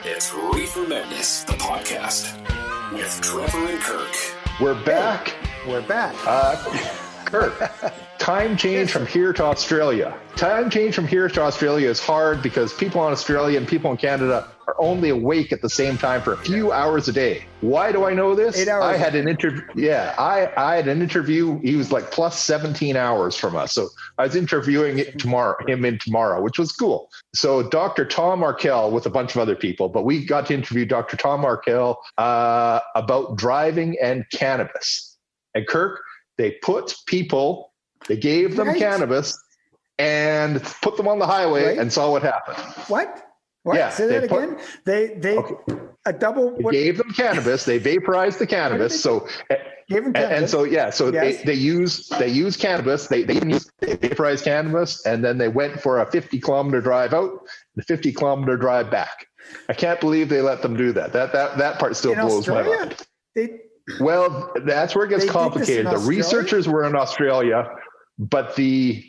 It's ReeferMEDness, the podcast, with Trevor and Kirk. We're back. Hey, we're back. Kirk, time change from here to Australia. Time change from here to Australia is hard because people in Australia and people in Canada are only awake at the same time for a few hours a day. Why do I know this? 8 hours. I had an interview. Yeah, I had an interview. He was like plus 17 hours from us. So I was interviewing him tomorrow, which was cool. So Dr. Tom Arkell with a bunch of other people, but we got to interview Dr. Tom Arkell about driving and cannabis. And Kirk, they gave them cannabis and put them on the highway and saw what happened. What? Yeah, say that again. They a double. They gave them cannabis. They vaporized the cannabis. So gave them cannabis. And so yes. they use cannabis. They vaporized cannabis, and then they went for a 50-kilometer drive out, and a 50-kilometer drive back. I can't believe they let them do that. That part still blows my mind. Well, that's where it gets complicated. The researchers were in Australia, but the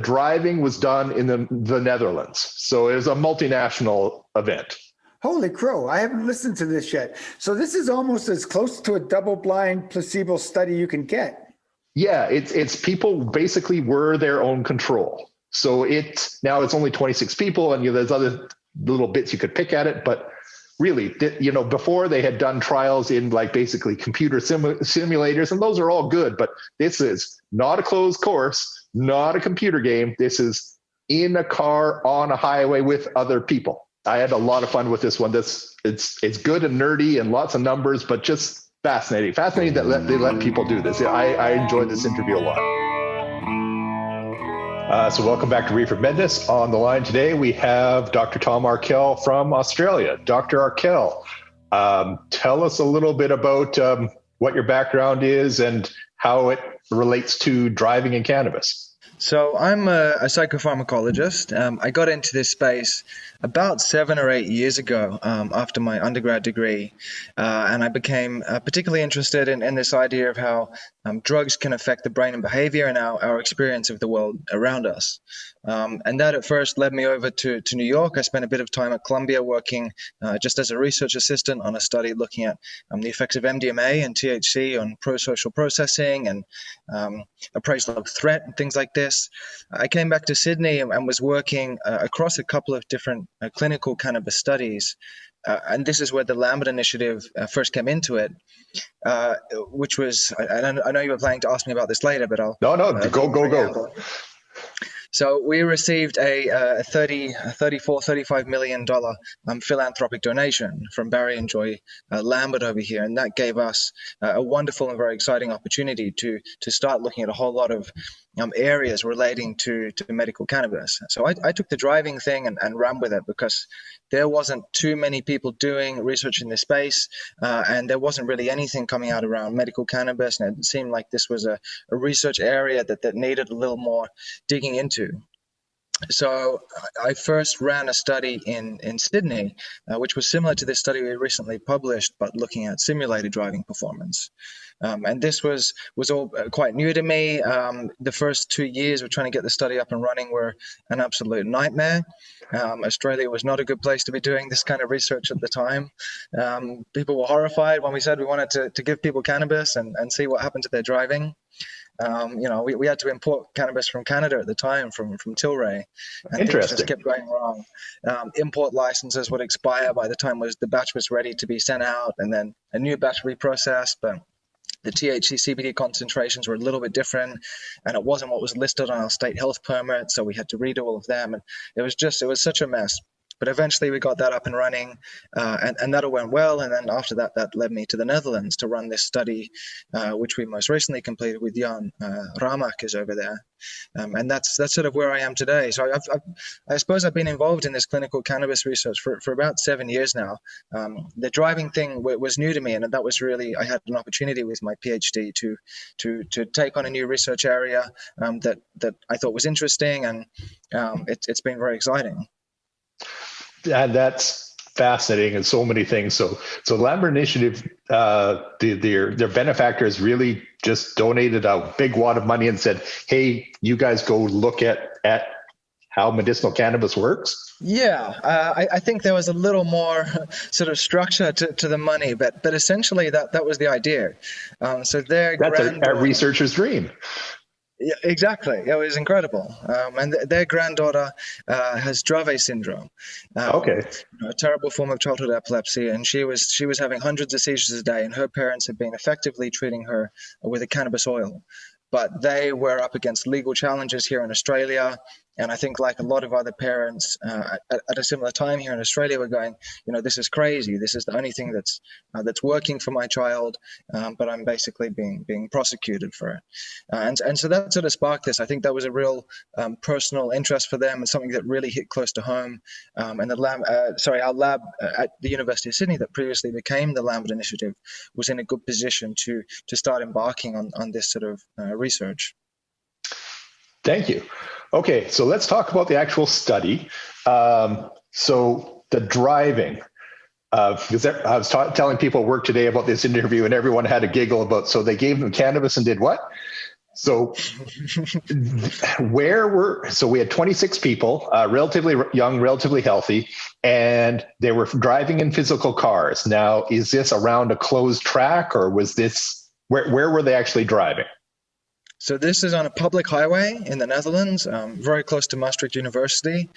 driving was done in the Netherlands. So it was a multinational event. Holy crow. I haven't listened to this yet. So this is almost as close to a double-blind placebo study you can get. Yeah, it's people basically were their own control. So now it's only 26 people, and there's other little bits you could pick at it, but really, before they had done trials in like basically computer simulators, and those are all good, but this is not a closed course, not a computer game. This is in a car on a highway with other people. I had a lot of fun with this one. It's good and nerdy and lots of numbers, but just fascinating. Fascinating that they let people do this. I enjoyed this interview a lot. So welcome back to ReeferMEDness. On the line today, we have Dr. Tom Arkell from Australia. Dr. Arkell, tell us a little bit about what your background is and how it relates to driving and cannabis. So I'm a psychopharmacologist. I got into this space about 7 or 8 years ago after my undergrad degree, and I became particularly interested in this idea of how drugs can affect the brain and behavior and our experience of the world around us. And that at first led me over to New York. I spent a bit of time at Columbia working just as a research assistant on a study looking at the effects of MDMA and THC on pro-social processing and appraisal of threat and things like this. I came back to Sydney and was working across a couple of different clinical cannabis studies. And this is where the Lambert Initiative first came into it, which was, I know you were planning to ask me about this later, but I'll... No, go. So we received a $35 million philanthropic donation from Barry and Joy Lambert over here. And that gave us a wonderful and very exciting opportunity to start looking at a whole lot of areas relating to medical cannabis. So I took the driving thing and ran with it because there wasn't too many people doing research in this space, and there wasn't really anything coming out around medical cannabis. And it seemed like this was a research area that needed a little more digging into. So I first ran a study in Sydney, which was similar to this study we recently published, but looking at simulated driving performance. And this was all quite new to me. The first 2 years of trying to get the study up and running were an absolute nightmare. Australia was not a good place to be doing this kind of research at the time. People were horrified when we said we wanted to give people cannabis and see what happened to their driving. We had to import cannabis from Canada at the time, from Tilray, and things just kept going wrong. Import licenses would expire by the time the batch was ready to be sent out, and then a new batch would be processed, but the THC CBD concentrations were a little bit different, and it wasn't what was listed on our state health permit, so we had to redo all of them, and it was such a mess. But eventually we got that up and running, and that all went well. And then after that led me to the Netherlands to run this study, which we most recently completed with Jan Ramak is over there. And that's sort of where I am today. So I suppose I've been involved in this clinical cannabis research for about 7 years now. The driving thing was new to me, and that was really, I had an opportunity with my PhD to take on a new research area that I thought was interesting, and it's been very exciting. And that's fascinating and so many things. So Lambert Initiative, their benefactors really just donated a big wad of money and said, hey, you guys go look at how medicinal cannabis works? Yeah, I think there was a little more sort of structure to the money, but essentially that was the idea. So their That's a granddaughter, researcher's dream. yeah, exactly, it was incredible. And their granddaughter has Dravet syndrome, Okay. a terrible form of childhood epilepsy, and she was having hundreds of seizures a day, and her parents had been effectively treating her with a cannabis oil. But they were up against legal challenges here in Australia. And I think, like a lot of other parents at a similar time here in Australia, were going, this is crazy. This is the only thing that's working for my child, but I'm basically being prosecuted for it. And so that sort of sparked this. I think that was a real personal interest for them, and something that really hit close to home. And our lab at the University of Sydney, that previously became the Lambert Initiative, was in a good position to start embarking on this sort of research. Thank you. Okay, so let's talk about the actual study. So the driving, because I was telling people at work today about this interview, and everyone had a giggle about, so they gave them cannabis and did what? So we had 26 people, relatively young, relatively healthy, and they were driving in physical cars. Now, is this around a closed track, or was this, where were they actually driving? So this is on a public highway in the Netherlands, very close to Maastricht University.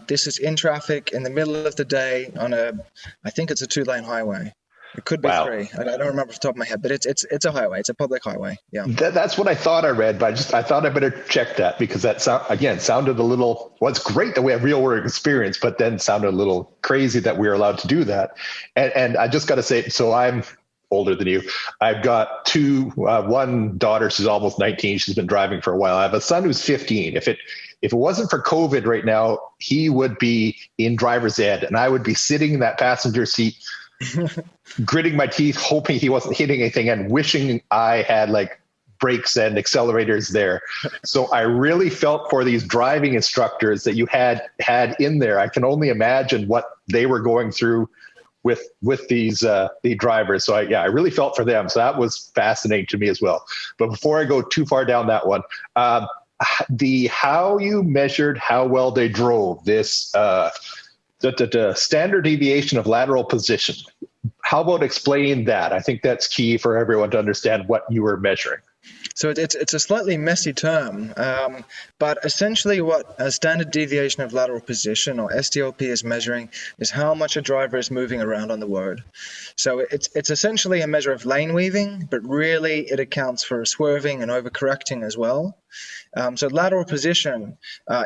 This is in traffic in the middle of the day on I think it's a 2-lane highway. It could be 3. I don't remember off the top of my head, but it's a highway. It's a public highway. Yeah. That's what I thought I read, but I thought I better check that, because that sounded a little, well, it's great that we have real world experience, but then sounded a little crazy that we were allowed to do that. And I just got to say, so I'm older than you. I've got one daughter, she's almost 19. She's been driving for a while. I have a son who's 15. If it wasn't for COVID right now, he would be in driver's ed, and I would be sitting in that passenger seat, gritting my teeth, hoping he wasn't hitting anything and wishing I had like brakes and accelerators there. So I really felt for these driving instructors that you had in there. I can only imagine what they were going through with these the drivers. So I really felt for them. So that was fascinating to me as well. But before I go too far down that one, how you measured how well they drove, this the standard deviation of lateral position. How about explain that? I think that's key for everyone to understand what you were measuring. So it's a slightly messy term, but essentially what a standard deviation of lateral position, or SDLP, is measuring is how much a driver is moving around on the road. So it's essentially a measure of lane weaving, but really it accounts for swerving and overcorrecting as well. So lateral position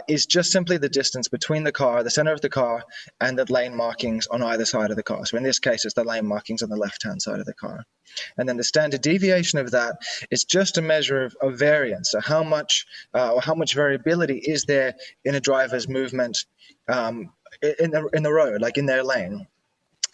is just simply the distance between the center of the car, and the lane markings on either side of the car. So in this case, it's the lane markings on the left-hand side of the car. And then the standard deviation of that is just a measure of variance. So how much variability is there in a driver's movement in the road, like in their lane.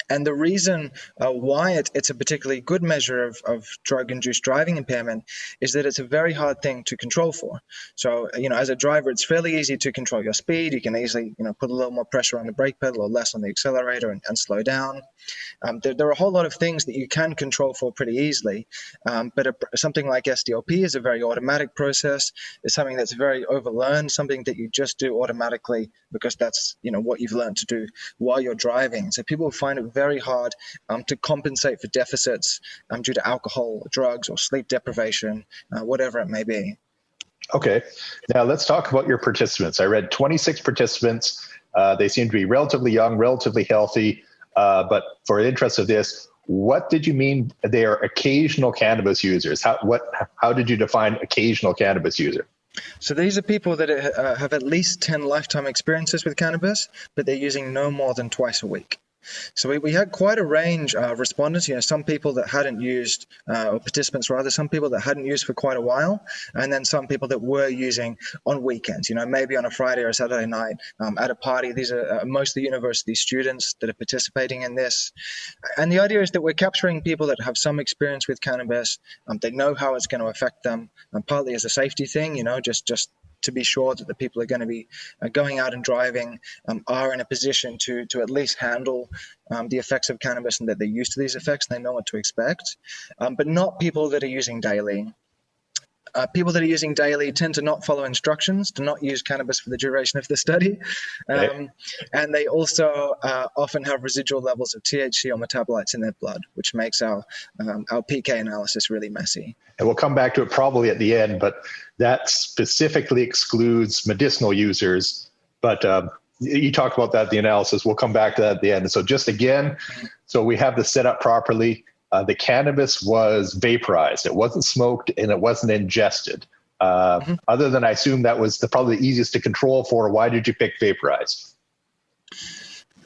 And the reason why it's a particularly good measure of drug-induced driving impairment is that it's a very hard thing to control for. So, as a driver, it's fairly easy to control your speed. You can easily, put a little more pressure on the brake pedal or less on the accelerator and slow down. There are a whole lot of things that you can control for pretty easily. But something like SDLP is a very automatic process. It's something that's very overlearned, something that you just do automatically because that's, what you've learned to do while you're driving. So people find it very hard to compensate for deficits due to alcohol, drugs, or sleep deprivation, whatever it may be. Okay. Now let's talk about your participants. I read 26 participants. They seem to be relatively young, relatively healthy. But for the interest of this, what did you mean they are occasional cannabis users? How did you define occasional cannabis user? So these are people that have at least 10 lifetime experiences with cannabis, but they're using no more than twice a week. So we had quite a range of respondents, some people that hadn't used, or participants rather, some people that hadn't used for quite a while, and then some people that were using on weekends, maybe on a Friday or a Saturday night at a party. These are mostly university students that are participating in this. And the idea is that we're capturing people that have some experience with cannabis. They know how it's going to affect them, partly as a safety thing, just to be sure that the people are going to be going out and driving are in a position to at least handle the effects of cannabis, and that they're used to these effects and they know what to expect, but not people that are using daily. People that are using daily tend to not follow instructions, to not use cannabis for the duration of the study. And they also often have residual levels of THC or metabolites in their blood, which makes our PK analysis really messy. And we'll come back to it probably at the end, but that specifically excludes medicinal users. But you talked about that in the analysis. We'll come back to that at the end. So just again, so we have this set up properly. The cannabis was vaporized. It wasn't smoked and it wasn't ingested. Other than I assume that was probably the easiest to control for. Why did you pick vaporized?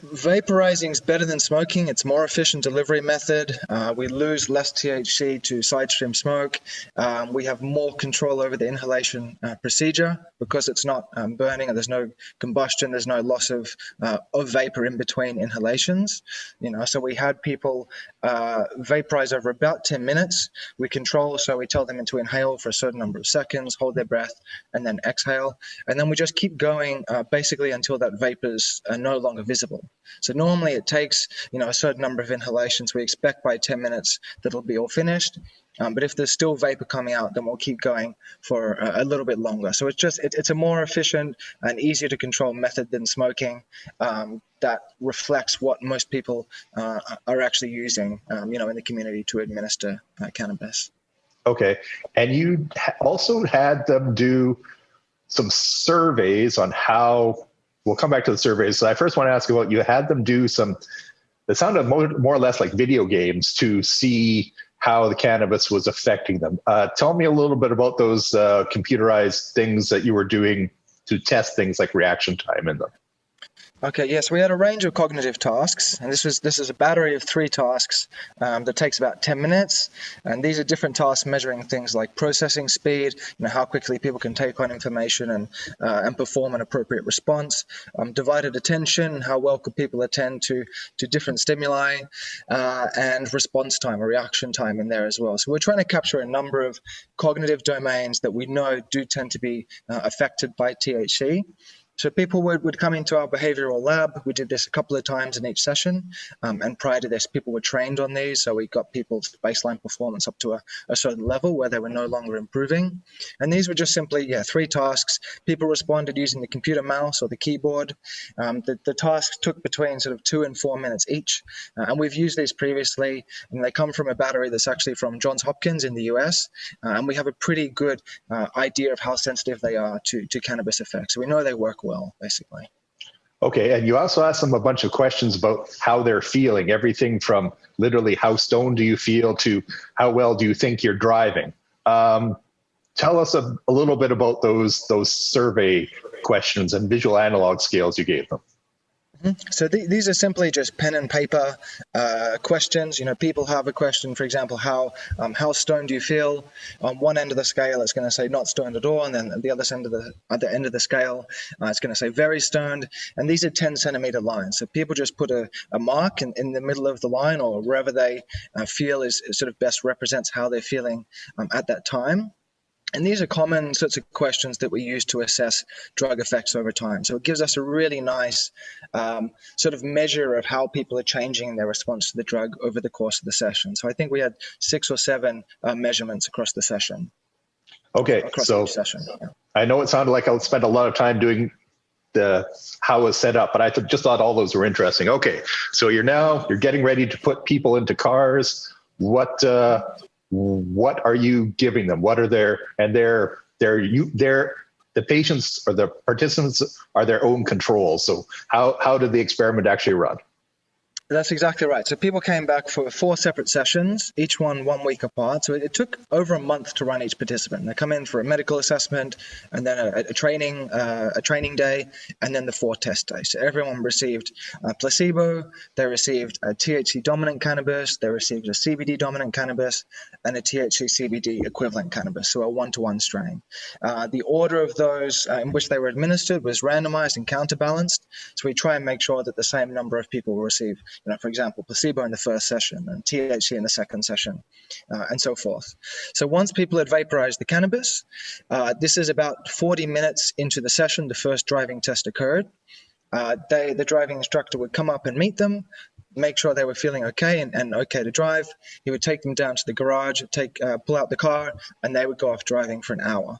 Vaporizing is better than smoking. It's more efficient delivery method. We lose less THC to side stream smoke. We have more control over the inhalation procedure because it's not burning and there's no combustion. There's no loss of vapor in between inhalations. So we had people vaporize over about 10 minutes. We control, so we tell them to inhale for a certain number of seconds, hold their breath, and then exhale. And then we just keep going basically until that vapor's no longer visible. So normally it takes, a certain number of inhalations. We expect by 10 minutes that it'll be all finished. But if there's still vapor coming out, then we'll keep going for a little bit longer. So it's a more efficient and easier to control method than smoking that reflects what most people are actually using, in the community to administer cannabis. Okay. And you also had them do some surveys on how. We'll come back to the surveys. So I first want to ask about, you had them do it sounded more or less like video games to see how the cannabis was affecting them. Tell me a little bit about those computerized things that you were doing to test things like reaction time in them. Okay, yes, we had a range of cognitive tasks, and this is a battery of 3 tasks that takes about 10 minutes, and these are different tasks measuring things like processing speed, how quickly people can take on information and perform an appropriate response, divided attention, how well could people attend to different stimuli, and response time or reaction time in there as well. So we're trying to capture a number of cognitive domains that we know do tend to be affected by THC. So people would come into our behavioral lab. We did this a couple of times in each session. And prior to this, people were trained on these. So we got people's baseline performance up to a certain level where they were no longer improving. And these were just simply, 3 tasks. People responded using the computer mouse or the keyboard. The tasks took between sort of 2 and 4 minutes each. And we've used these previously. And they come from a battery that's actually from Johns Hopkins in the US. And we have a pretty good idea of how sensitive they are to cannabis effects. So we know they work well, basically. Okay, and you also asked them a bunch of questions about how they're feeling, everything from literally how stoned do you feel to how well do you think you're driving. Tell us a little bit about those survey questions and visual analog scales you gave them. So these are simply just pen and paper questions. People have a question, for example, how stoned do you feel? On one end of the scale, it's going to say not stoned at all, and then at the other end of the scale, it's going to say very stoned. And these are 10-centimeter lines. So people just put a mark in the middle of the line, or wherever they feel is sort of best represents how they're feeling at that time. And these are common sorts of questions that we use to assess drug effects over time. So it gives us a really nice sort of measure of how people are changing in their response to the drug over the course of the session. So I think we had 6 or 7 measurements across the session. Okay, so session. Yeah. I know it sounded like I spent a lot of time doing how it was set up, but I just thought all those were interesting. Okay, so you're getting ready to put people into cars. What are you giving them? What are the patients or the participants are their own controls. So how did the experiment actually run? That's exactly right. So people came back for 4 separate sessions, each one week apart. So it took over a month to run each participant. They come in for a medical assessment, and then a training day, and then the 4 test days. So everyone received placebo, they received a THC dominant cannabis, they received a CBD dominant cannabis, and a THC CBD equivalent cannabis. So a 1-to-1 strain. The order of those in which they were administered was randomized and counterbalanced. So we try and make sure that the same number of people will receive, for example, placebo in the first session and THC in the second session, and so forth. So once people had vaporized the cannabis, this is about 40 minutes into the session, the first driving test occurred. The driving instructor would come up and meet them, make sure they were feeling okay and okay to drive. He would take them down to the garage, pull out the car, and they would go off driving for an hour.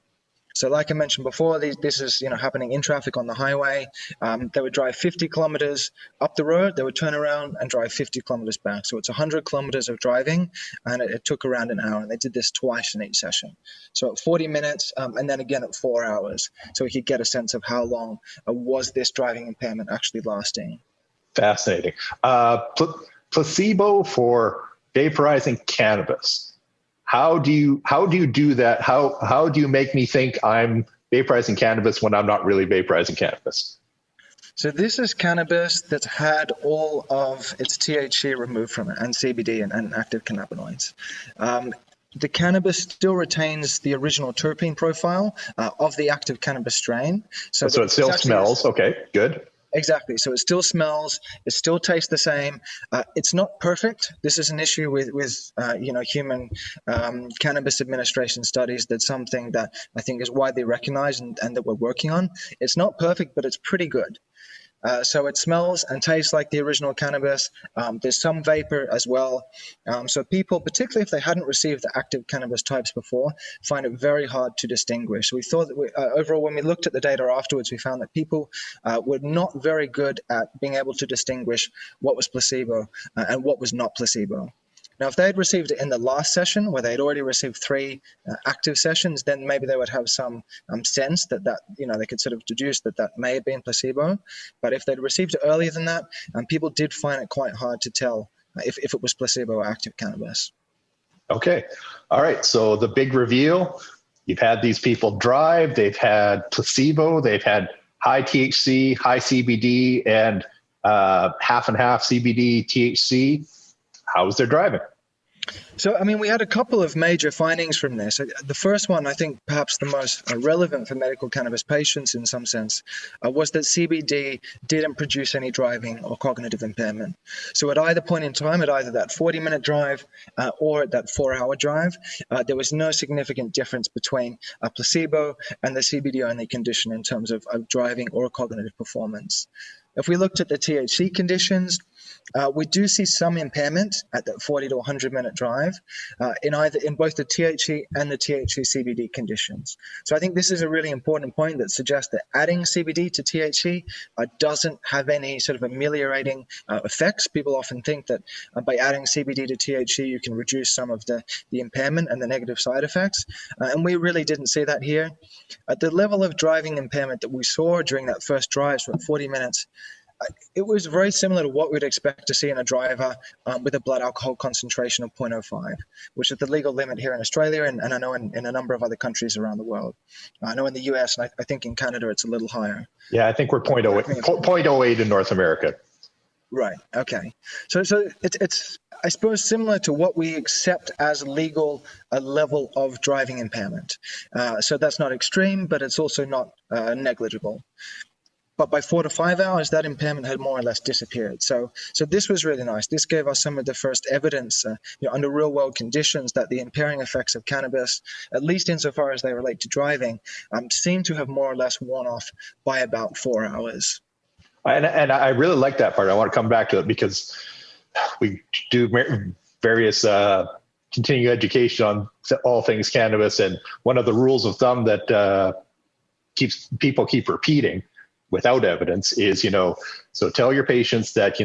So like I mentioned before, this is happening in traffic on the highway. They would drive 50 kilometers up the road. They would turn around and drive 50 kilometers back. So it's 100 kilometers of driving, and it took around an hour. And they did this twice in each session. So at 40 minutes, and then again at 4 hours. So we could get a sense of how long was this driving impairment actually lasting. Fascinating. Placebo for vaporizing cannabis. How do you do that? How do you make me think I'm vaporizing cannabis when I'm not really vaporizing cannabis? So this is cannabis that's had all of its THC removed from it, and CBD and active cannabinoids. The cannabis still retains the original terpene profile of the active cannabis strain. So it still smells. Okay, good. Exactly. So it still smells. It still tastes the same. It's not perfect. This is an issue with human cannabis administration studies. That's something that I think is widely recognized and that we're working on. It's not perfect, but it's pretty good. So it smells and tastes like the original cannabis. There's some vapor as well. So people, particularly if they hadn't received the active cannabis types before, find it very hard to distinguish. So we thought that overall, when we looked at the data afterwards, we found that people were not very good at being able to distinguish what was placebo and what was not placebo. Now, if they had received it in the last session, where they had already received 3 active sessions, then maybe they would have some sense that they could sort of deduce that may have been placebo. But if they'd received it earlier than that, people did find it quite hard to tell if it was placebo or active cannabis. Okay. All right. So the big reveal, you've had these people drive, they've had placebo, they've had high THC, high CBD, and half and half CBD, THC. How was their driving? So, I mean, we had a couple of major findings from this. The first one, I think perhaps the most relevant for medical cannabis patients in some sense, was that CBD didn't produce any driving or cognitive impairment. So at either point in time, at either that 40-minute drive or at that 4-hour drive, there was no significant difference between a placebo and the CBD-only condition in terms of driving or cognitive performance. If we looked at the THC conditions, we do see some impairment at that 40 to 100-minute drive in both the THC and the THC CBD conditions. So I think this is a really important point that suggests that adding CBD to THC doesn't have any sort of ameliorating effects. People often think that by adding CBD to THC, you can reduce some of the impairment and the negative side effects. And we really didn't see that here. At the level of driving impairment that we saw during that first drive, so at 40 minutes, it was very similar to what we'd expect to see in a driver with a blood alcohol concentration of 0.05, which is the legal limit here in Australia, and I know in a number of other countries around the world. I know in the US, and I think in Canada, it's a little higher. Yeah, I think we're 0.08 in North America. Right. Okay. So it's I suppose similar to what we accept as legal a level of driving impairment. So that's not extreme, but it's also not negligible. But by 4 to 5 hours, that impairment had more or less disappeared. So this was really nice. This gave us some of the first evidence under real-world conditions that the impairing effects of cannabis, at least insofar as they relate to driving, seem to have more or less worn off by about 4 hours. And I really like that part. I want to come back to it because we do various continuing education on all things cannabis. And one of the rules of thumb that people keep repeating without evidence is, so tell your patients that,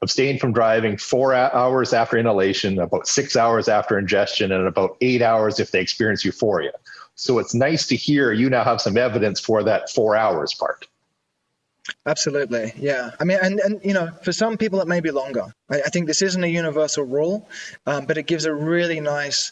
abstain from driving 4 hours after inhalation, about 6 hours after ingestion, and about 8 hours if they experience euphoria. So it's nice to hear you now have some evidence for that 4 hours part. Absolutely. Yeah. I mean, and for some people, it may be longer. I think this isn't a universal rule, but it gives a really nice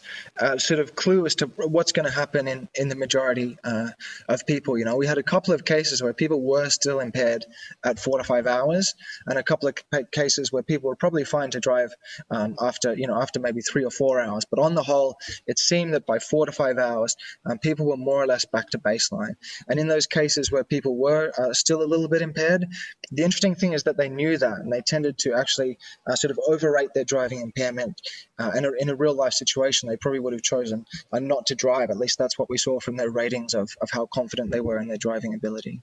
sort of clue as to what's going to happen in the majority of people. We had a couple of cases where people were still impaired at 4 to 5 hours, and a couple of cases where people were probably fine to drive after maybe 3 or 4 hours. But on the whole, it seemed that by 4 to 5 hours, people were more or less back to baseline. And in those cases where people were still a little bit impaired, the interesting thing is that they knew that, and they tended to actually sort of overrate their driving impairment. And in a real life situation, they probably would have chosen not to drive. At least that's what we saw from their ratings of how confident they were in their driving ability.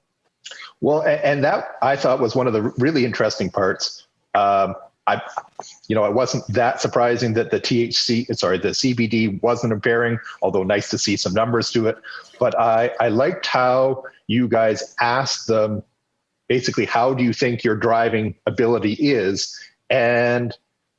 Well, and that I thought was one of the really interesting parts. it wasn't that surprising that the CBD wasn't impairing, although nice to see some numbers to it. But I liked how you guys asked them, basically, how do you think your driving ability is? And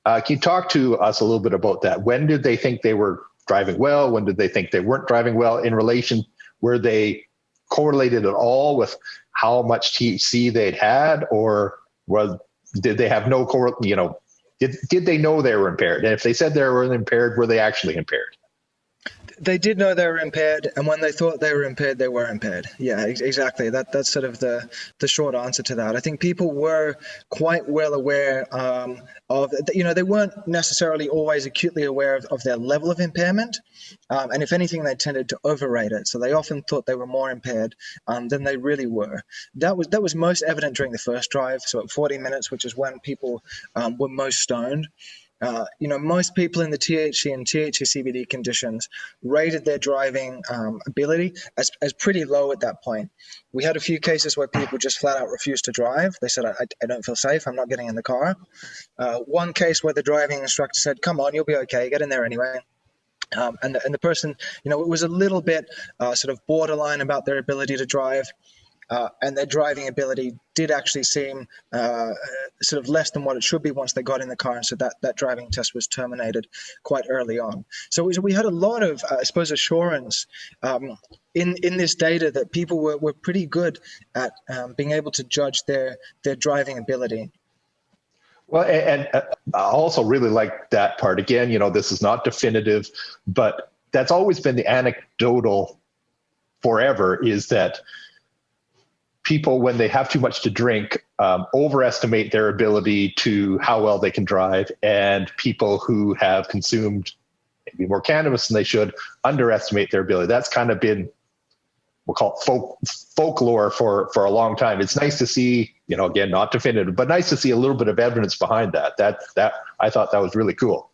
can you talk to us a little bit about that? When did they think they were driving well? When did they think they weren't driving well? In relation, were they correlated at all with how much THC they'd had, or did they have no did they know they were impaired? And if they said they were impaired, were they actually impaired? They did know they were impaired, and when they thought they were impaired, they were impaired. Yeah, exactly. That's sort of the short answer to that. I think people were quite well aware of, they weren't necessarily always acutely aware of their level of impairment, and if anything, they tended to overrate it. So they often thought they were more impaired than they really were. That was most evident during the first drive, so at 40 minutes, which is when people were most stoned. Most people in the THC and THC CBD conditions rated their driving ability as pretty low at that point. We had a few cases where people just flat out refused to drive. They said, I don't feel safe. I'm not getting in the car. One case where the driving instructor said, come on, you'll be okay. Get in there anyway. And the person, it was a little bit sort of borderline about their ability to drive. And their driving ability did actually seem sort of less than what it should be once they got in the car, and so that driving test was terminated quite early on. So we had a lot of, I suppose, assurance in this data that people were pretty good at being able to judge their driving ability. Well, and I also really like that part. Again, this is not definitive, but that's always been the anecdotal forever, is that people, when they have too much to drink, overestimate their ability to how well they can drive, and people who have consumed maybe more cannabis than they should underestimate their ability. That's kind of been, we'll call it folklore for a long time. It's nice to see, again, not definitive, but nice to see a little bit of evidence behind that. That I thought that was really cool.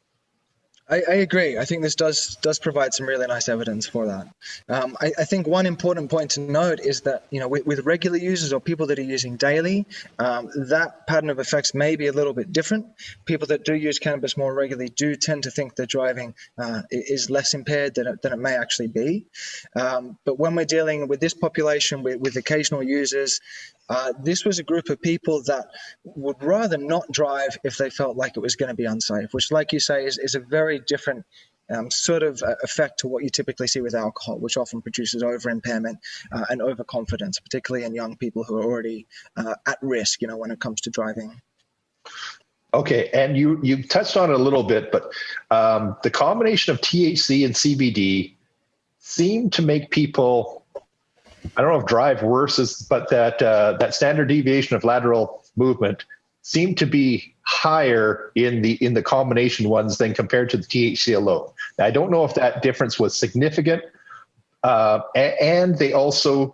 I agree. I think this does provide some really nice evidence for that. I think one important point to note is that, with regular users or people that are using daily, that pattern of effects may be a little bit different. People that do use cannabis more regularly do tend to think that driving is less impaired than it may actually be. But when we're dealing with this population with occasional users, this was a group of people that would rather not drive if they felt like it was going to be unsafe, which, like you say, is a very different sort of effect to what you typically see with alcohol, which often produces over-impairment and overconfidence, particularly in young people who are already at risk, when it comes to driving. Okay, and you touched on it a little bit, but the combination of THC and CBD seemed to make people, I don't know if drive worse, but that standard deviation of lateral movement seemed to be higher in the combination ones than compared to the THC alone. Now, I don't know if that difference was significant, and the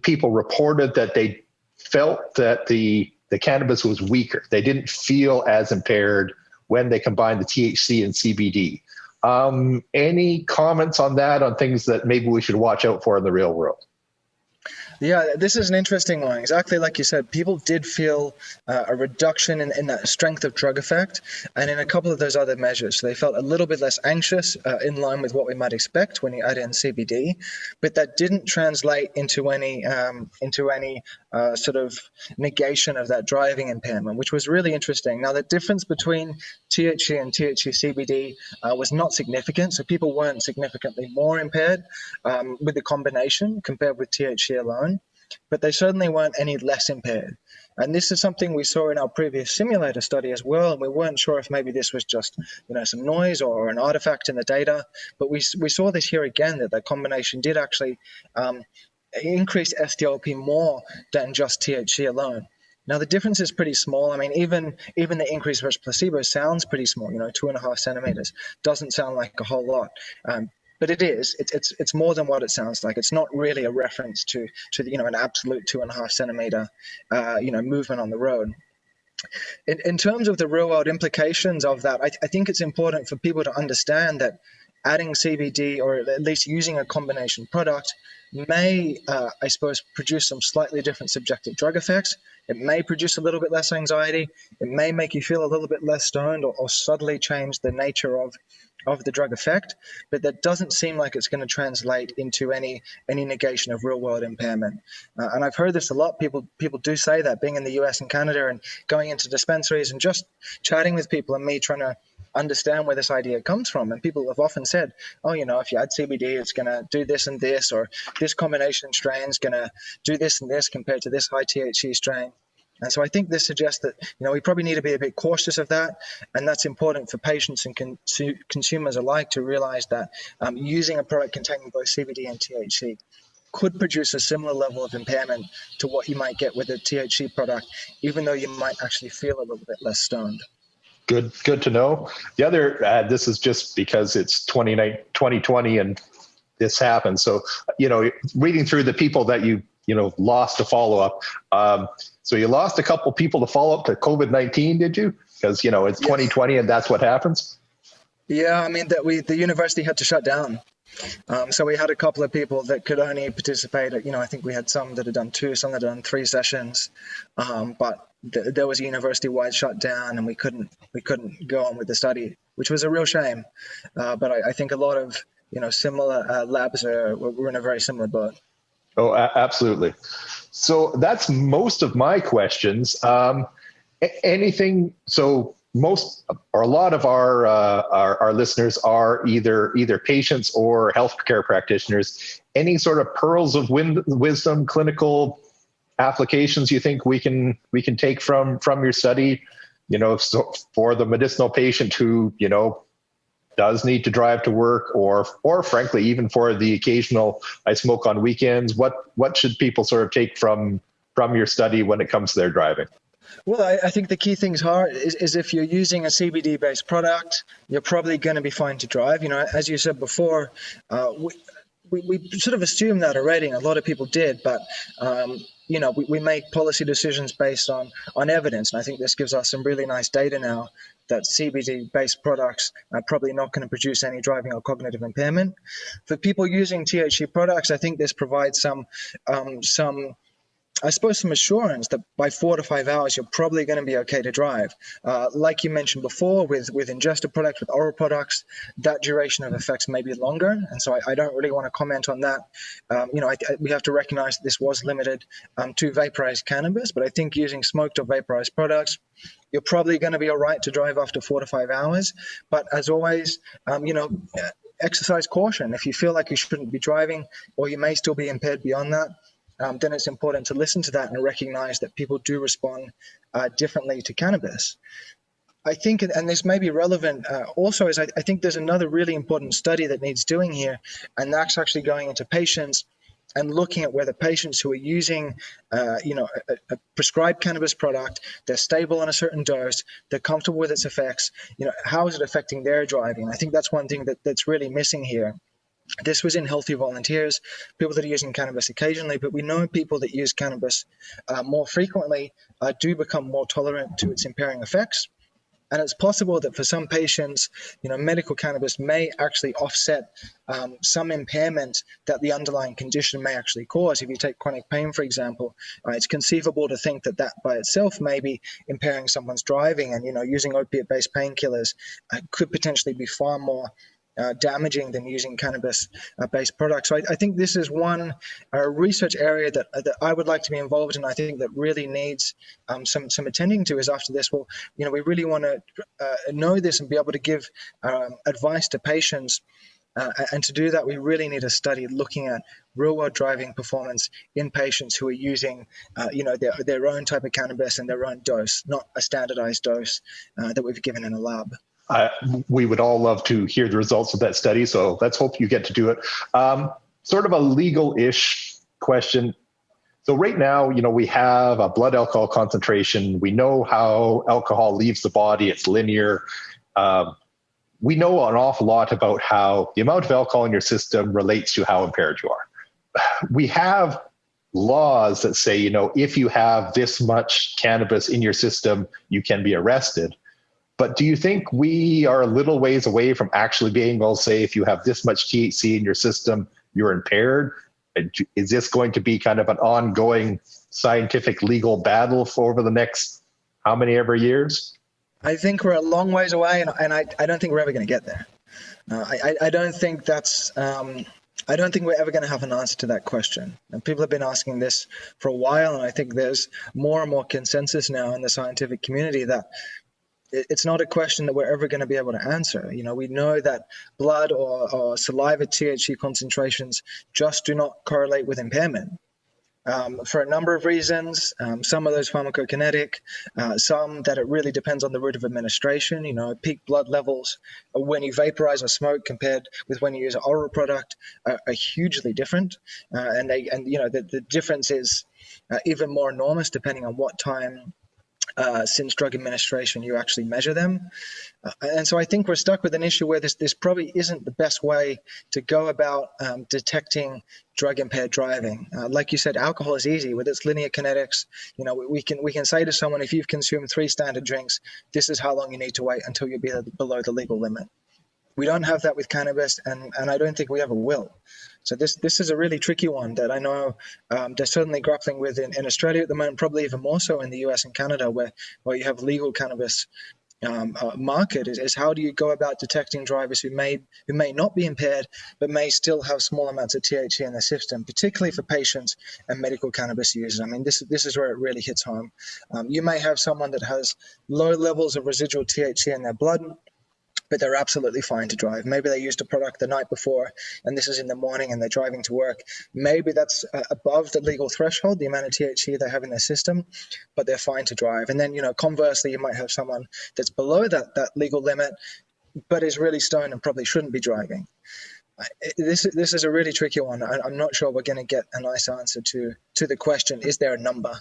people reported that they felt that the cannabis was weaker. They didn't feel as impaired when they combined the THC and CBD. Any comments on that, on things that maybe we should watch out for in the real world? Yeah, this is an interesting one. Exactly like you said, people did feel a reduction in that strength of drug effect, and in a couple of those other measures. So they felt a little bit less anxious, in line with what we might expect when you add in CBD, but that didn't translate into any sort of negation of that driving impairment, which was really interesting. Now, the difference between THC and THC CBD was not significant, so people weren't significantly more impaired with the combination compared with THC alone. But they certainly weren't any less impaired. And this is something we saw in our previous simulator study as well, and we weren't sure if maybe this was just some noise or an artifact in the data. But we saw this here again, that combination did actually increase SDLP more than just THC alone. Now, the difference is pretty small. I mean, even the increase versus placebo sounds pretty small, 2.5 centimeters. Doesn't sound like a whole lot. But it is. It's more than what it sounds like. It's not really a reference to an absolute 2.5 centimeter movement on the road. In terms of the real world implications of that, I think it's important for people to understand that adding CBD, or at least using a combination product, may, I suppose, produce some slightly different subjective drug effects. It may produce a little bit less anxiety. It may make you feel a little bit less stoned, or subtly change the nature of the drug effect, but that doesn't seem like it's going to translate into any negation of real world impairment. And I've heard this a lot. People do say that, being in the US and Canada and going into dispensaries and just chatting with people, and me trying to understand where this idea comes from. And people have often said, oh, if you add CBD, it's going to do this and this, or this combination strain is going to do this and this compared to this high THC strain. And so I think this suggests that, we probably need to be a bit cautious of that. And that's important for patients and consumers alike to realize that using a product containing both CBD and THC could produce a similar level of impairment to what you might get with a THC product, even though you might actually feel a little bit less stoned. Good to know. The other, this is just because it's 2020 and this happened. So, reading through the people that you lost to follow-up. So you lost a couple people to follow up to COVID-19, did you? Because, it's 2020 and that's what happens. Yeah, I mean, the university had to shut down. So we had a couple of people that could only participate. I think we had some that had done 2, some that had done 3 sessions. But there was a university-wide shutdown, and we couldn't go on with the study, which was a real shame. But I think a lot of similar labs were in a very similar boat. Oh, absolutely. So that's most of my questions. Anything? So most or a lot of our listeners are either patients or healthcare practitioners. Any sort of pearls of wisdom, clinical applications you think we can take from your study? So for the medicinal patient who does need to drive to work, or frankly, even for the occasional I smoke on weekends, what should people sort of take from your study when it comes to their driving? Well, I think the key things is if you're using a CBD-based product, you're probably going to be fine to drive. As you said before, we sort of assumed that already, and a lot of people did, but we make policy decisions based on evidence, and I think this gives us some really nice data now that CBD-based products are probably not going to produce any driving or cognitive impairment. For people using THC products, I think this provides some assurance that by 4 to 5 hours, you're probably going to be okay to drive. Like you mentioned before, with ingested products, with oral products, that duration of effects may be longer. And so I don't really want to comment on that. We have to recognize that this was limited to vaporized cannabis, but I think using smoked or vaporized products, you're probably going to be all right to drive after 4 to 5 hours. But as always, exercise caution. If you feel like you shouldn't be driving, or you may still be impaired beyond that, then it's important to listen to that and recognize that people do respond differently to cannabis. I think, and this may be relevant also, is I think there's another really important study that needs doing here, and that's actually going into patients and looking at whether patients who are using, a prescribed cannabis product, they're stable on a certain dose, they're comfortable with its effects, how is it affecting their driving? I think that's one thing that's really missing here. This was in healthy volunteers, people that are using cannabis occasionally, but we know people that use cannabis more frequently do become more tolerant to its impairing effects. And it's possible that for some patients, medical cannabis may actually offset some impairment that the underlying condition may actually cause. If you take chronic pain, for example, it's conceivable to think that by itself may be impairing someone's driving, and using opiate-based painkillers could potentially be far more damaging than using cannabis-based products. So I think this is one research area that I would like to be involved in. I think that really needs some attending to. Is after this, we really want to know this and be able to give advice to patients. And to do that, we really need a study looking at real-world driving performance in patients who are using, their own type of cannabis and their own dose, not a standardized dose that we've given in a lab. We would all love to hear the results of that study, so let's hope you get to do it. Sort of a legal-ish question. So right now, we have a blood alcohol concentration. We know how alcohol leaves the body. It's linear. We know an awful lot about how the amount of alcohol in your system relates to how impaired you are. We have laws that say, if you have this much cannabis in your system, you can be arrested. But do you think we are a little ways away from actually being able to say, if you have this much THC in your system, you're impaired? Is this going to be kind of an ongoing scientific legal battle for over the next how many ever years? I think we're a long ways away, and I don't think we're ever going to get there. I don't think that's. I don't think we're ever going to have an answer to that question. And people have been asking this for a while, and I think there's more and more consensus now in the scientific community that it's not a question that we're ever going to be able to answer. You know, we know that blood or saliva THC concentrations just do not correlate with impairment. For a number of reasons, some of those pharmacokinetic, some that it really depends on the route of administration. You know, peak blood levels when you vaporize or smoke compared with when you use an oral product are hugely different, and the difference is even more enormous depending on what time since drug administration you actually measure them. And so I think we're stuck with an issue where this probably isn't the best way to go about detecting drug-impaired driving. Like you said, alcohol is easy with its linear kinetics. You know, we can say to someone, if you've consumed 3 standard drinks, this is how long you need to wait until you're below the legal limit. We don't have that with cannabis, and I don't think we ever will. So this is a really tricky one that I know they're certainly grappling with in Australia at the moment, probably even more so in the US and Canada, where you have legal cannabis market, is how do you go about detecting drivers who may not be impaired but may still have small amounts of THC in their system, particularly for patients and medical cannabis users. I mean, this is where it really hits home. You may have someone that has low levels of residual THC in their blood, but they're absolutely fine to drive. Maybe they used a product the night before, and this is in the morning, and they're driving to work. Maybe that's above the legal threshold, the amount of THC they have in their system, but they're fine to drive. And then, you know, conversely, you might have someone that's below that legal limit, but is really stoned and probably shouldn't be driving. This is a really tricky one. I'm not sure we're going to get a nice answer to the question, is there a number?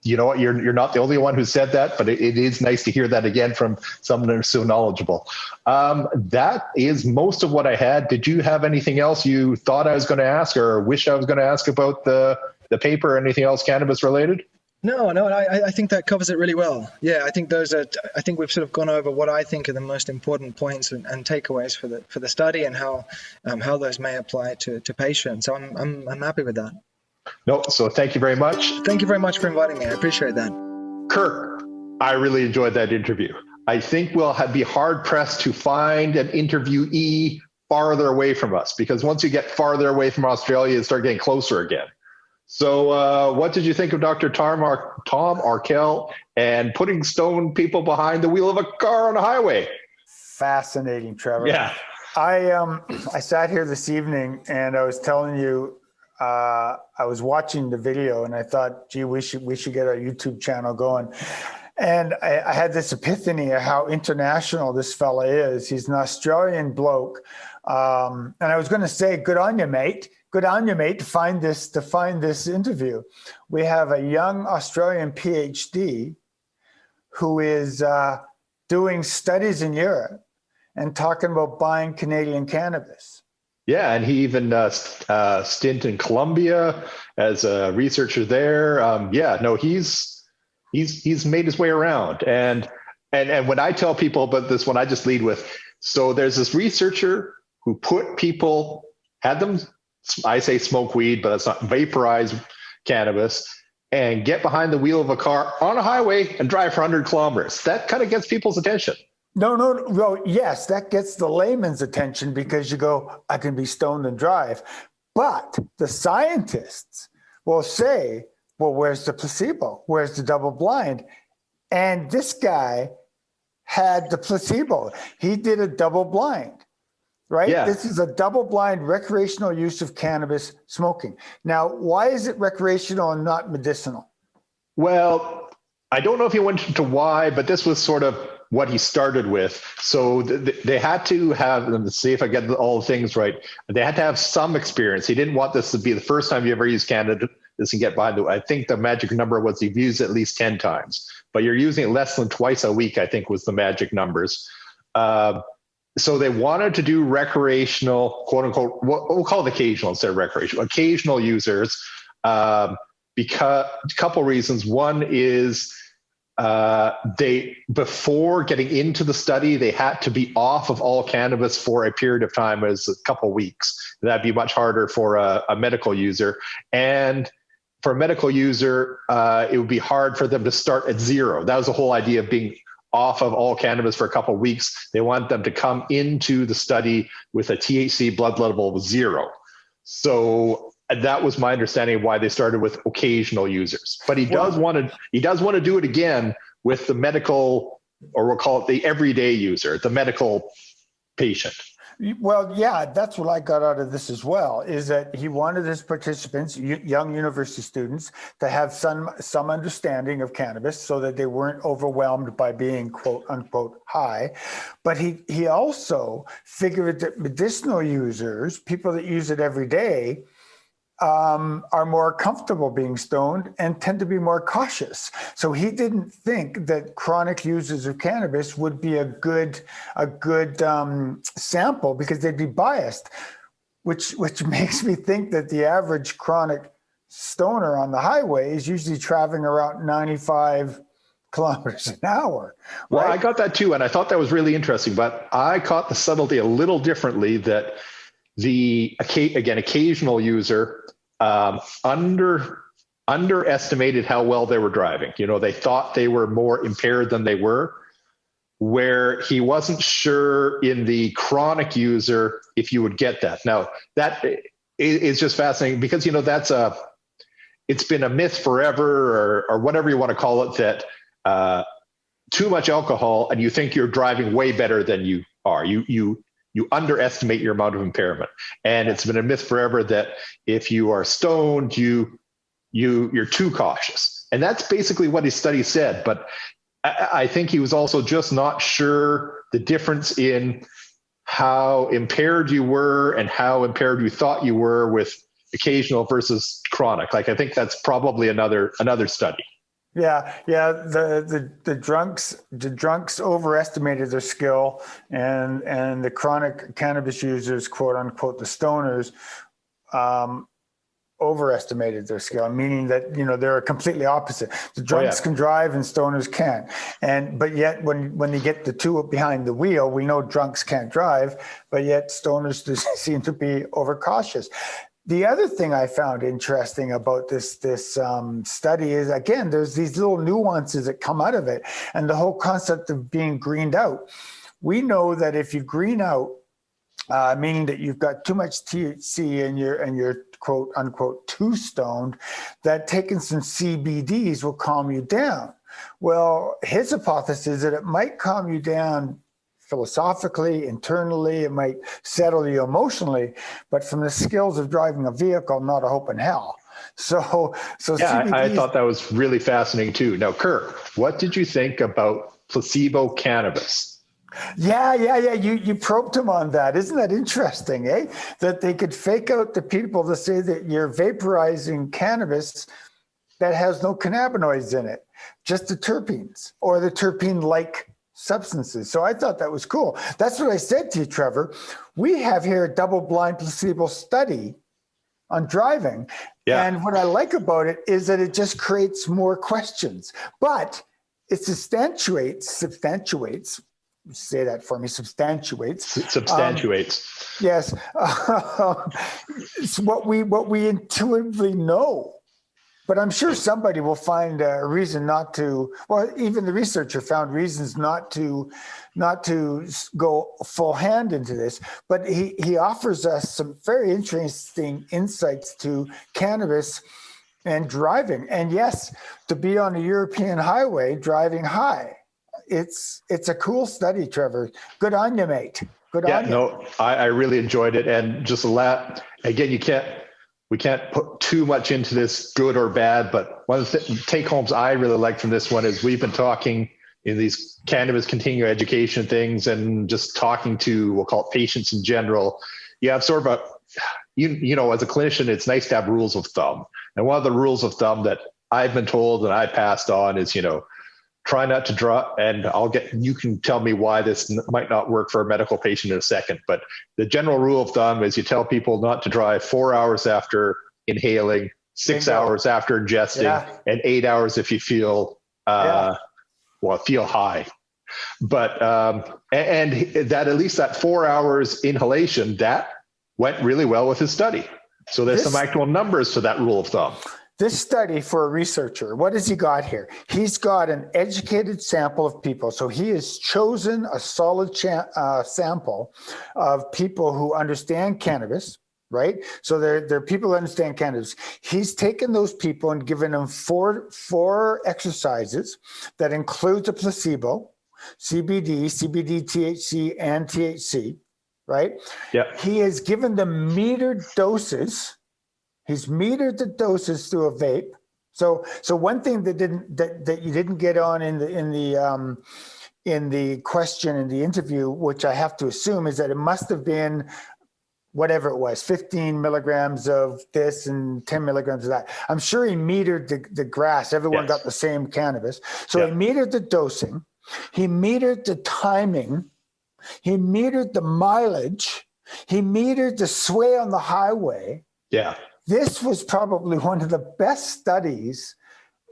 You know what? You're not the only one who said that, but it is nice to hear that again from someone who's so knowledgeable. That is most of what I had. Did you have anything else you thought I was going to ask or wish I was going to ask about the paper or anything else cannabis related? No, I think that covers it really well. Yeah, I think I think we've sort of gone over what I think are the most important points and takeaways for the study and how those may apply to patients. So I'm happy with that. No, so thank you very much. Thank you very much for inviting me. I appreciate that. Kirk, I really enjoyed that interview. I think we'll be hard-pressed to find an interviewee farther away from us, because once you get farther away from Australia, you start getting closer again. So what did you think of Dr. Tom Arkell and putting stoned people behind the wheel of a car on a highway? Fascinating, Trevor. Yeah. I sat here this evening and I was telling you, I was watching the video and I thought, gee, we should get our YouTube channel going. And I had this epiphany of how international this fella is. He's an Australian bloke. And I was going to say, good on you, mate. Good on you, mate, to find this interview. We have a young Australian PhD who is doing studies in Europe and talking about buying Canadian cannabis. Yeah, and he even stint in Colombia as a researcher there. He's made his way around. And when I tell people about this one, I just lead with, so there's this researcher who had them, I say smoke weed, but it's not, vaporize cannabis, and get behind the wheel of a car on a highway and drive for 100 kilometers. That kind of gets people's attention. No. Well, yes, that gets the layman's attention because you go, I can be stoned and drive. But the scientists will say, well, where's the placebo? Where's the double blind? And this guy had the placebo. He did a double blind, right? Yeah. This is a double blind recreational use of cannabis smoking. Now, why is it recreational and not medicinal? Well, I don't know if he went into why, but this was sort of what he started with. So they had to have, let's see if I get all the things right, they had to have some experience. He didn't want this to be the first time you ever use cannabis and get behind it. I think the magic number was you've used it at least 10 times, but you're using it less than twice a week, I think was the magic numbers. So they wanted to do recreational, quote unquote, we'll call it occasional instead of recreational, occasional users, because a couple reasons. One is before getting into the study, they had to be off of all cannabis for a period of time, as a couple of weeks. That'd be much harder for a medical user. And for a medical user, it would be hard for them to start at zero. That was the whole idea of being off of all cannabis for a couple of weeks. They want them to come into the study with a THC blood level of 0. So that was my understanding of why they started with occasional users. But he does want to do it again with the medical, or we'll call it the everyday user, the medical patient. Well, yeah, that's what I got out of this as well, is that he wanted his participants, young university students, to have some understanding of cannabis so that they weren't overwhelmed by being quote unquote high. But he also figured that medicinal users, people that use it every day, are more comfortable being stoned and tend to be more cautious. So he didn't think that chronic users of cannabis would be a good sample because they'd be biased, which makes me think that the average chronic stoner on the highway is usually traveling around 95 kilometers an hour. Right? Well, I got that too, and I thought that was really interesting, but I caught the subtlety a little differently, that the occasional user underestimated how well they were driving. They thought they were more impaired than they were, where he wasn't sure in the chronic user if you would get that. Now, that is just fascinating because, it's been a myth forever, or whatever you want to call it, that too much alcohol and you think you're driving way better than you are. You underestimate your amount of impairment. And it's been a myth forever that if you are stoned, you're too cautious. And that's basically what his study said. But I think he was also just not sure the difference in how impaired you were and how impaired you thought you were with occasional versus chronic. Like, I think that's probably another study. Yeah. The drunks overestimated their skill, and the chronic cannabis users, quote unquote, the stoners, overestimated their skill, meaning that they're completely opposite. The drunks can drive and stoners can't. But yet when they get the two behind the wheel, we know drunks can't drive, but yet stoners seem to be overcautious. The other thing I found interesting about this study is, again, there's these little nuances that come out of it, and the whole concept of being greened out. We know that if you green out, meaning that you've got too much THC and you're quote unquote too stoned, that taking some CBDs will calm you down. Well, his hypothesis is that it might calm you down philosophically, internally, it might settle you emotionally, but from the skills of driving a vehicle, not a hope in hell. So yeah, I thought that was really fascinating too. Now, Kirk, what did you think about placebo cannabis? Yeah. You probed him on that. Isn't that interesting, eh? That they could fake out the people to say that you're vaporizing cannabis that has no cannabinoids in it, just the terpenes or the terpene-like substances. So I thought that was cool. That's what I said to you, Trevor. We have here a double-blind placebo study on driving. Yeah. And what I like about it is that it just creates more questions, but it substantiates, say that for me, substantiates. Yes. It's what we intuitively know. But I'm sure somebody will find a reason not to, well, even the researcher found reasons not to go full hand into this. But he offers us some very interesting insights to cannabis and driving. And yes, to be on a European highway driving high. It's a cool study, Trevor. Good on you, mate. Good on you. No, I really enjoyed it. And just again, we can't put too much into this, good or bad, but one of the take homes I really like from this one is we've been talking in these cannabis continuing education things and just talking to, we'll call it patients in general. You have sort of as a clinician, it's nice to have rules of thumb. And one of the rules of thumb that I've been told and I passed on is, try not to draw, and you can tell me why this might not work for a medical patient in a second, but the general rule of thumb is you tell people not to drive 4 hours after inhaling, 6 hours after ingesting, and 8 hours if you feel feel high. But and that at least that 4 hours inhalation, that went really well with his study. So there's some actual numbers to that rule of thumb. This study for a researcher, what has he got here? He's got an educated sample of people. So he has chosen a solid sample of people who understand cannabis, right? So they're people who understand cannabis. He's taken those people and given them four exercises that includes a placebo, CBD, THC, and THC, right? Yeah. He has given them metered doses. He's metered the doses through a vape. So one thing that you didn't get on in the question in the interview, which I have to assume, is that it must have been whatever it was, 15 milligrams of this and 10 milligrams of that. I'm sure he metered the grass. Everyone got the same cannabis. So he metered the dosing. He metered the timing. He metered the mileage. He metered the sway on the highway. Yeah. This was probably one of the best studies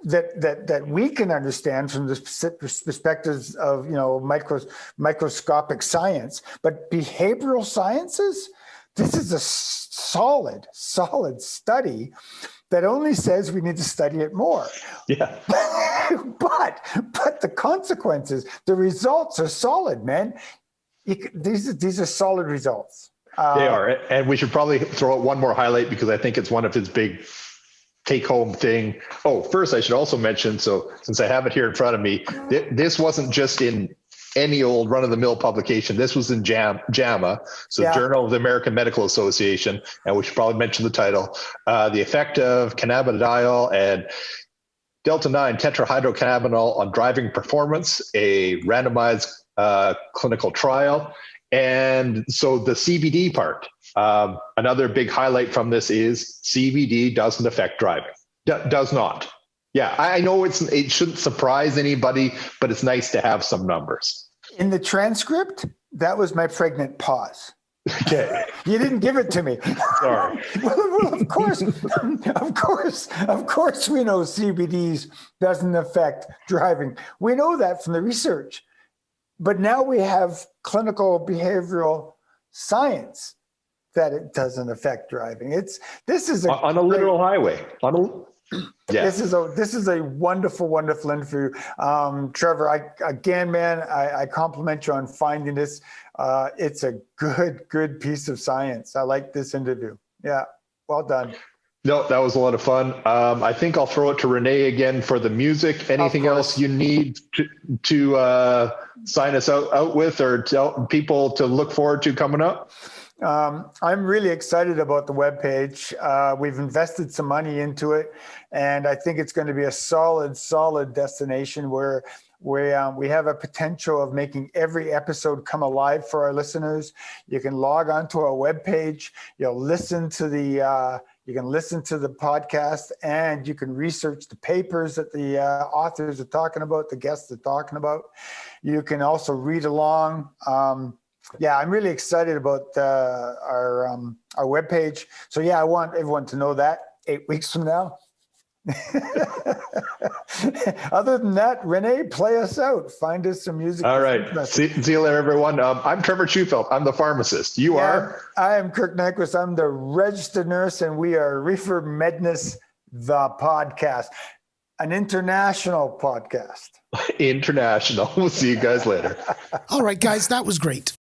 that we can understand from the perspectives of, microscopic science, but behavioral sciences, this is a solid study that only says we need to study it more. Yeah. but the consequences, the results are solid, man. These are solid results. They are. And we should probably throw out one more highlight because I think it's one of his big take-home thing. Oh, first, I should also mention, so since I have it here in front of me, this wasn't just in any old run-of-the-mill publication. This was in JAMA, so Journal of the American Medical Association, and we should probably mention the title, The Effect of Cannabidiol and Delta-9 tetrahydrocannabinol on Driving Performance, a randomized clinical trial. And so the CBD part, another big highlight from this is CBD doesn't affect driving. Does not. Yeah, I know it shouldn't surprise anybody, but it's nice to have some numbers. In the transcript, that was my pregnant pause. Okay. You didn't give it to me. Sorry. Well, of course we know CBD doesn't affect driving. We know that from the research. But now we have clinical behavioral science that it doesn't affect driving. This is on a literal highway. This is a wonderful interview. Trevor, I compliment you on finding this. It's a good piece of science. I like this interview. Yeah, well done. No, that was a lot of fun. I think I'll throw it to Renee again for the music. Anything else you need to sign us out with, or tell people to look forward to coming up? I'm really excited about the webpage. We've invested some money into it, and I think it's going to be a solid destination where we have a potential of making every episode come alive for our listeners. You can log onto our webpage. You'll listen to the podcast, and you can research the papers that the authors are talking about, the guests are talking about. You can also read along. I'm really excited about our webpage. So I want everyone to know that 8 weeks from now. Other than that, Renee, play us out. Find us some music. All right. See you later, everyone. I'm Trevor Schufelt. I'm the pharmacist. You are? I am Kirk Nyquist. I'm the registered nurse, and we are ReeferMEDness, the podcast, an international podcast. International. We'll see you guys later. All right, guys, that was great.